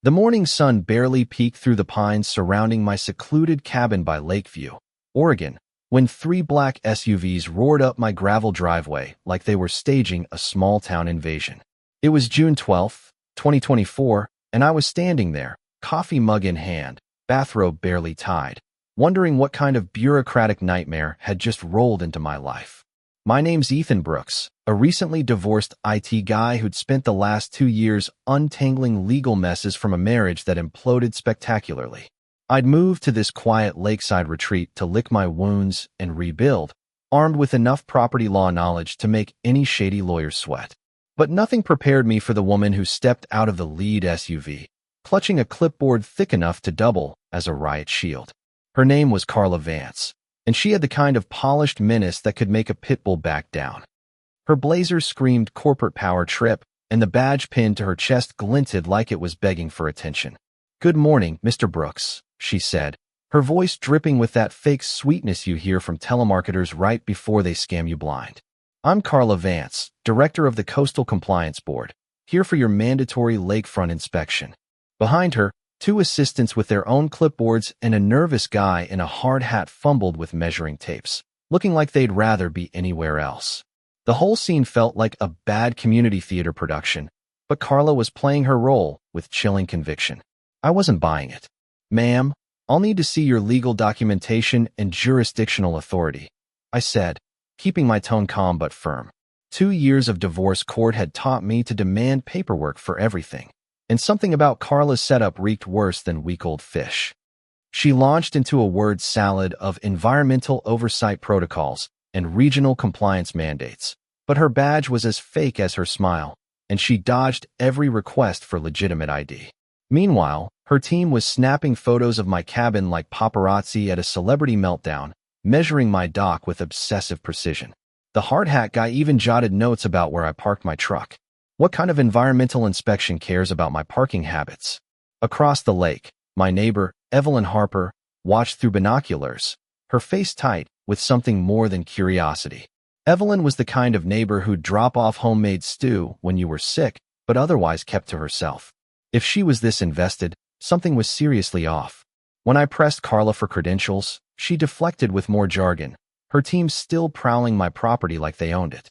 The morning sun barely peeked through the pines surrounding my secluded cabin by Lakeview, Oregon, when three black SUVs roared up my gravel driveway like they were staging a small-town invasion. It was June 12, 2024, and I was standing there, coffee mug in hand, bathrobe barely tied, wondering what kind of bureaucratic nightmare had just rolled into my life. My name's Ethan Brooks, a recently divorced IT guy who'd spent the last 2 years untangling legal messes from a marriage that imploded spectacularly. I'd moved to this quiet lakeside retreat to lick my wounds and rebuild, armed with enough property law knowledge to make any shady lawyer sweat. But nothing prepared me for the woman who stepped out of the lead SUV, clutching a clipboard thick enough to double as a riot shield. Her name was Carla Vance, and she had the kind of polished menace that could make a pit bull back down. Her blazer screamed corporate power trip, and the badge pinned to her chest glinted like it was begging for attention. "Good morning, Mr. Brooks," she said, her voice dripping with that fake sweetness you hear from telemarketers right before they scam you blind. "I'm Carla Vance, director of the Coastal Compliance Board, here for your mandatory lakefront inspection." Behind her, two assistants with their own clipboards and a nervous guy in a hard hat fumbled with measuring tapes, looking like they'd rather be anywhere else. The whole scene felt like a bad community theater production, but Carla was playing her role with chilling conviction. I wasn't buying it. "Ma'am, I'll need to see your legal documentation and jurisdictional authority," I said, keeping my tone calm but firm. 2 years of divorce court had taught me to demand paperwork for everything, and something about Carla's setup reeked worse than week-old fish. She launched into a word salad of environmental oversight protocols and regional compliance mandates, but her badge was as fake as her smile, and she dodged every request for legitimate ID. Meanwhile, her team was snapping photos of my cabin like paparazzi at a celebrity meltdown, measuring my dock with obsessive precision. The hard hat guy even jotted notes about where I parked my truck. What kind of environmental inspection cares about my parking habits? Across the lake, my neighbor, Evelyn Harper, watched through binoculars, her face tight with something more than curiosity. Evelyn was the kind of neighbor who'd drop off homemade stew when you were sick, but otherwise kept to herself. If she was this invested, something was seriously off. When I pressed Carla for credentials, she deflected with more jargon, her team still prowling my property like they owned it.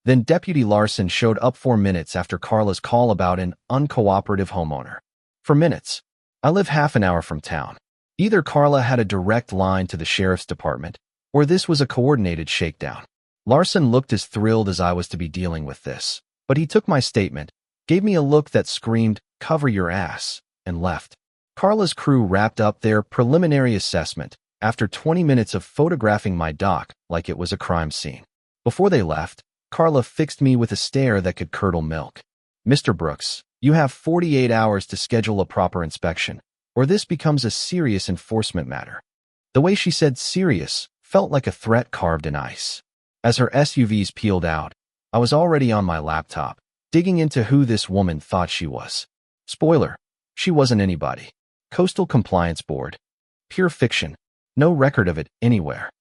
Then Deputy Larson showed up 4 minutes after Carla's call about an uncooperative homeowner. For minutes. I live half an hour from town. Either Carla had a direct line to the sheriff's department, or this was a coordinated shakedown. Larson looked as thrilled as I was to be dealing with this, but he took my statement, gave me a look that screamed, "Cover your ass," and left. Carla's crew wrapped up their preliminary assessment after 20 minutes of photographing my dock like it was a crime scene. Before they left, Carla fixed me with a stare that could curdle milk. "Mr. Brooks, you have 48 hours to schedule a proper inspection, or this becomes a serious enforcement matter." The way she said serious felt like a threat carved in ice. As her SUVs peeled out, I was already on my laptop, digging into who this woman thought she was. Spoiler, she wasn't anybody. Coastal Compliance Board. Pure fiction. No record of it anywhere.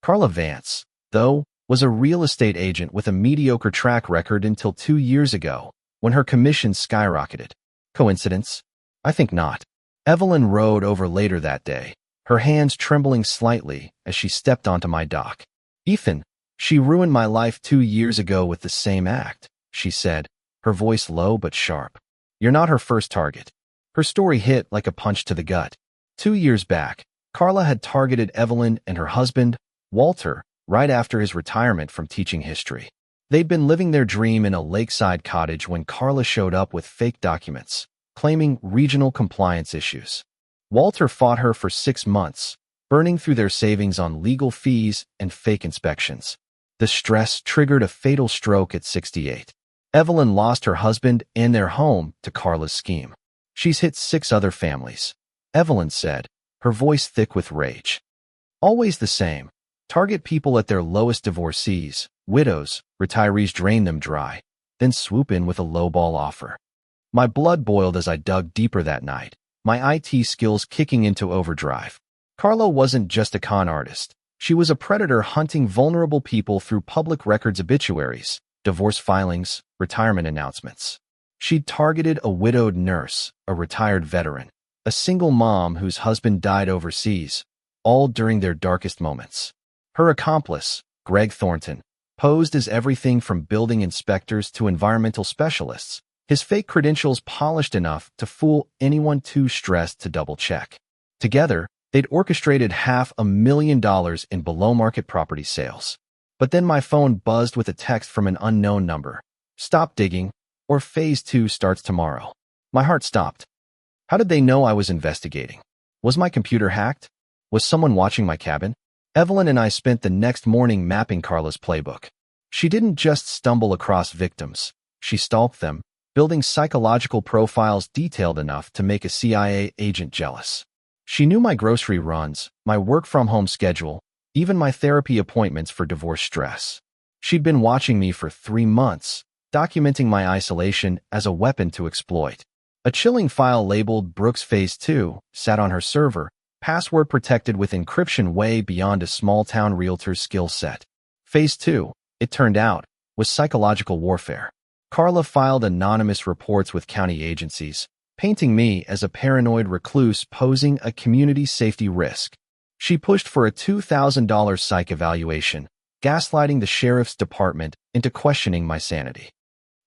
Carla Vance, though, was a real estate agent with a mediocre track record until 2 years ago, when her commission skyrocketed. Coincidence? I think not. Evelyn rode over later that day, her hands trembling slightly as she stepped onto my dock. "Ethan, she ruined my life 2 years ago with the same act," she said, her voice low but sharp. "You're not her first target." Her story hit like a punch to the gut. 2 years back, Carla had targeted Evelyn and her husband, Walter, right after his retirement from teaching history. They'd been living their dream in a lakeside cottage when Carla showed up with fake documents, claiming regional compliance issues. Walter fought her for 6 months, burning through their savings on legal fees and fake inspections. The stress triggered a fatal stroke at 68. Evelyn lost her husband and their home to Carla's scheme. "She's hit 6 other families," Evelyn said, her voice thick with rage. "Always the same. Target people at their lowest: divorcees, widows, retirees, drain them dry, then swoop in with a lowball offer." My blood boiled as I dug deeper that night, my IT skills kicking into overdrive. Carla wasn't just a con artist. She was a predator hunting vulnerable people through public records, obituaries, divorce filings, retirement announcements. She'd targeted a widowed nurse, a retired veteran, a single mom whose husband died overseas, all during their darkest moments. Her accomplice, Greg Thornton, posed as everything from building inspectors to environmental specialists, his fake credentials polished enough to fool anyone too stressed to double-check. Together, they'd orchestrated $500,000 in below-market property sales. But then my phone buzzed with a text from an unknown number. "Stop digging, or Phase 2 starts tomorrow." My heart stopped. How did they know I was investigating? Was my computer hacked? Was someone watching my cabin? Evelyn and I spent the next morning mapping Carla's playbook. She didn't just stumble across victims. She stalked them, building psychological profiles detailed enough to make a CIA agent jealous. She knew my grocery runs, my work-from-home schedule, even my therapy appointments for divorce stress. She'd been watching me for 3 months, documenting my isolation as a weapon to exploit. A chilling file labeled Brooks Phase 2 sat on her server, password protected with encryption way beyond a small-town realtor's skill set. Phase 2, it turned out, was psychological warfare. Carla filed anonymous reports with county agencies, painting me as a paranoid recluse posing a community safety risk. She pushed for a $2,000 psych evaluation, gaslighting the sheriff's department into questioning my sanity.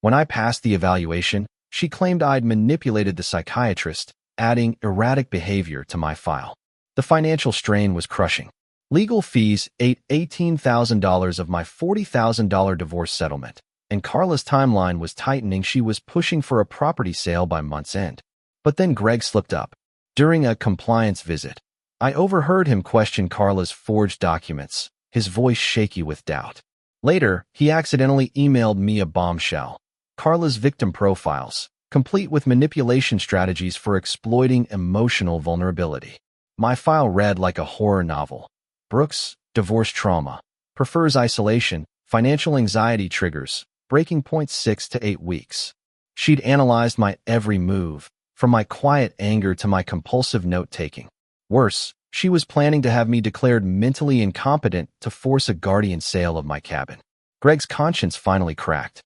When I passed the evaluation, she claimed I'd manipulated the psychiatrist, adding erratic behavior to my file. The financial strain was crushing. Legal fees ate $18,000 of my $40,000 divorce settlement, and Carla's timeline was tightening. She was pushing for a property sale by month's end. But then Greg slipped up. During a compliance visit, I overheard him question Carla's forged documents, his voice shaky with doubt. Later, he accidentally emailed me a bombshell: Carla's victim profiles, complete with manipulation strategies for exploiting emotional vulnerability. My file read like a horror novel. Brooks, divorce trauma, prefers isolation, financial anxiety triggers, breaking point 6 to 8 weeks. She'd analyzed my every move, from my quiet anger to my compulsive note-taking. Worse, she was planning to have me declared mentally incompetent to force a guardian sale of my cabin. Greg's conscience finally cracked.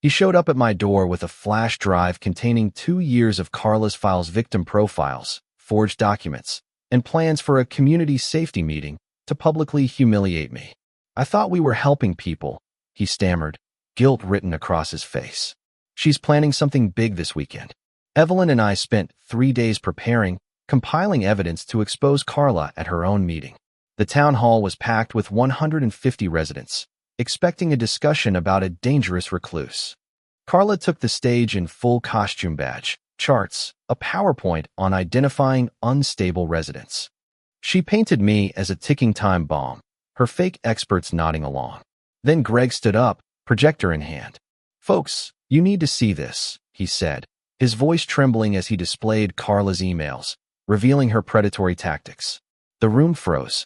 He showed up at my door with a flash drive containing 2 years of Carla's files, victim profiles, forged documents, and plans for a community safety meeting to publicly humiliate me. "I thought we were helping people," he stammered, guilt written across his face. "She's planning something big this weekend." Evelyn and I spent 3 days preparing, compiling evidence to expose Carla at her own meeting. The town hall was packed with 150 residents, expecting a discussion about a dangerous recluse. Carla took the stage in full costume badge, charts, a PowerPoint on identifying unstable residents. She painted me as a ticking time bomb, her fake experts nodding along. Then Greg stood up, projector in hand. "Folks, you need to see this," he said, his voice trembling as he displayed Carla's emails, revealing her predatory tactics. The room froze.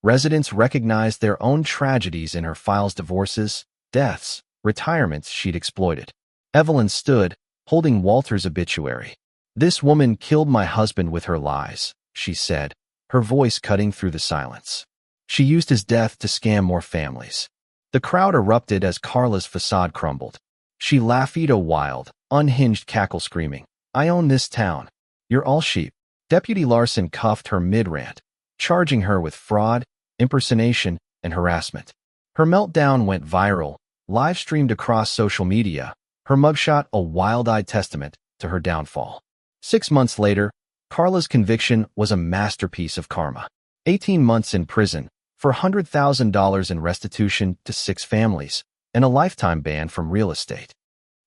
Residents recognized their own tragedies in her files: divorces, deaths, retirements she'd exploited. Evelyn stood, holding Walter's obituary. "This woman killed my husband with her lies," she said, her voice cutting through the silence. "She used his death to scam more families." The crowd erupted as Carla's facade crumbled. She laughed a wild, unhinged cackle, screaming, "I own this town. You're all sheep." Deputy Larson cuffed her mid-rant, charging her with fraud, impersonation, and harassment. Her meltdown went viral, live-streamed across social media, her mugshot a wild-eyed testament to her downfall. 6 months later, Carla's conviction was a masterpiece of karma. 18 months in prison, for $100,000 in restitution to 6 families, and a lifetime ban from real estate.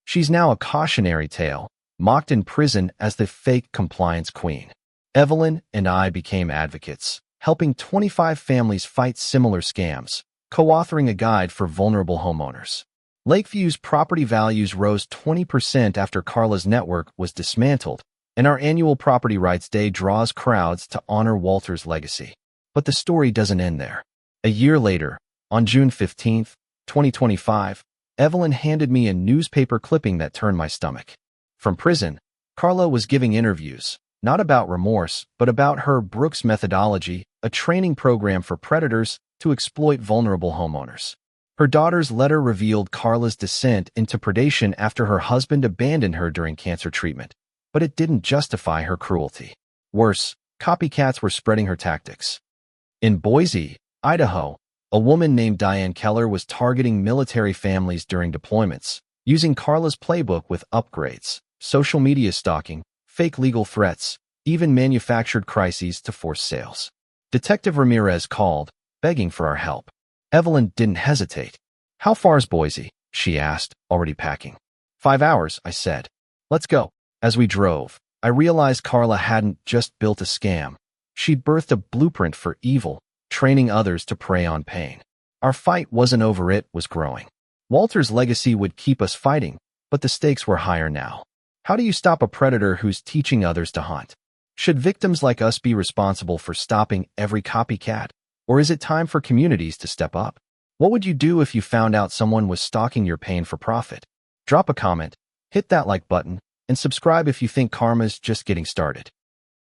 She's now a cautionary tale, mocked in prison as the fake compliance queen. Evelyn and I became advocates, helping 25 families fight similar scams, co-authoring a guide for vulnerable homeowners. Lakeview's property values rose 20% after Carla's network was dismantled, and our annual Property Rights Day draws crowds to honor Walter's legacy. But the story doesn't end there. A year later, on June 15, 2025, Evelyn handed me a newspaper clipping that turned my stomach. From prison, Carla was giving interviews, not about remorse, but about her Brooks methodology, a training program for predators to exploit vulnerable homeowners. Her daughter's letter revealed Carla's descent into predation after her husband abandoned her during cancer treatment, but it didn't justify her cruelty. Worse, copycats were spreading her tactics. In Boise, Idaho, a woman named Diane Keller was targeting military families during deployments, using Carla's playbook with upgrades, social media stalking, fake legal threats, even manufactured crises to force sales. Detective Ramirez called, begging for our help. Evelyn didn't hesitate. "How far's Boise?" she asked, already packing. 5 hours, I said. "Let's go." As we drove, I realized Carla hadn't just built a scam. She'd birthed a blueprint for evil, training others to prey on pain. Our fight wasn't over, it was growing. Walter's legacy would keep us fighting, but the stakes were higher now. How do you stop a predator who's teaching others to hunt? Should victims like us be responsible for stopping every copycat? Or is it time for communities to step up? What would you do if you found out someone was stalking your pain for profit? Drop a comment, hit that like button, and subscribe if you think karma's just getting started.